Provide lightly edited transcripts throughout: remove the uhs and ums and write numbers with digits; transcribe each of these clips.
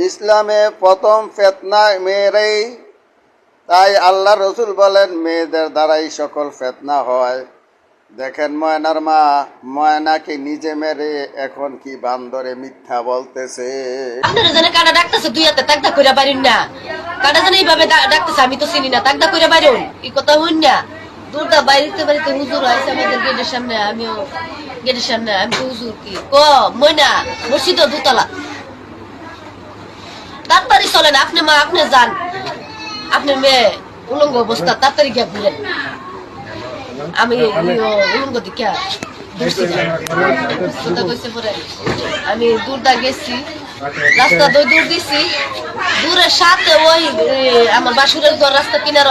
ইসলামে প্রথম ফিতনা মেয়েরাই, তাই আল্লাহ রসুল বলেন মেয়েদের দ্বারাই সকল ফিতনা হয়। দেখেন ময়নার মা ময়নাকে নিজে মেরে এখন কি বান্দরে মিথ্যা বলতেছে। আপনারা জানে কাটা ডাকতেছে দুই হাতে তাকদা কইরা পারেন না, কাটা জানে এইভাবে ডাকতেছে আমি তো চিনি না, তাকদা কইরা পারেন কি কথা হইন না। দুটা বাড়িতে বাড়িতে হুজুর আইছে আমাদের গেটের সামনে, আমিও গেটের সামনে, আমি তো হুজুর কি ময়না মসজিদ দুতলা তাড়াতাড়ি চলেন, আপনি মা আপনি যান, আপনার মেয়ে উলঙ্গ অবস্থা তাড়াতাড়ি গিয়া ঘুরেন। আমি উলঙ্গ দিকা আমি দূরটা গেছি, রাস্তা দূর দিছি, দূরের সাথে ওই আমার বাসুরের ঘর রাস্তা কিনার।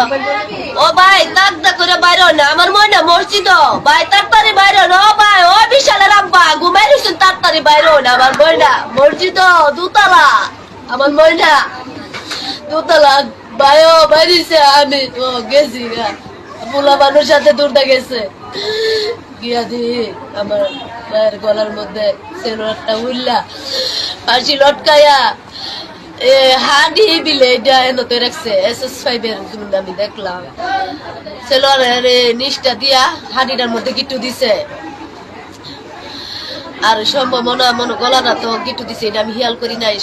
ও ভাই তাকদা করে বাইরে না, আমার ময়না মসজিদ ভাই তাড়াতাড়ি বাইরে না। ও ভাই ও বিশালের আব্বা ঘুমাই রয়েছেন, তাড়াতাড়ি বাইরে না, আমার ময়না মসজিদ দুতলা, আমার ময়না দুতলা ভাইও বাইরেছে। আমি গেছি গা পোলা মানুষ সাথে দূরটা গেছে গিয়া দি আমার মায়ের গলার মধ্যে সেলোয়ারটা উল্লা ফাঁসি লটকায়া হাডি বিলে এটা এনতে রাখছে। SS5 এর আমি দেখলাম সেলোয়ারের নিচটা দিয়া হাডিটার মধ্যে গিট্টু দিছে, আর সম্ভব মনে গলাটা তো গিট্টু দিছে, এটা আমি খেয়াল করি নাই।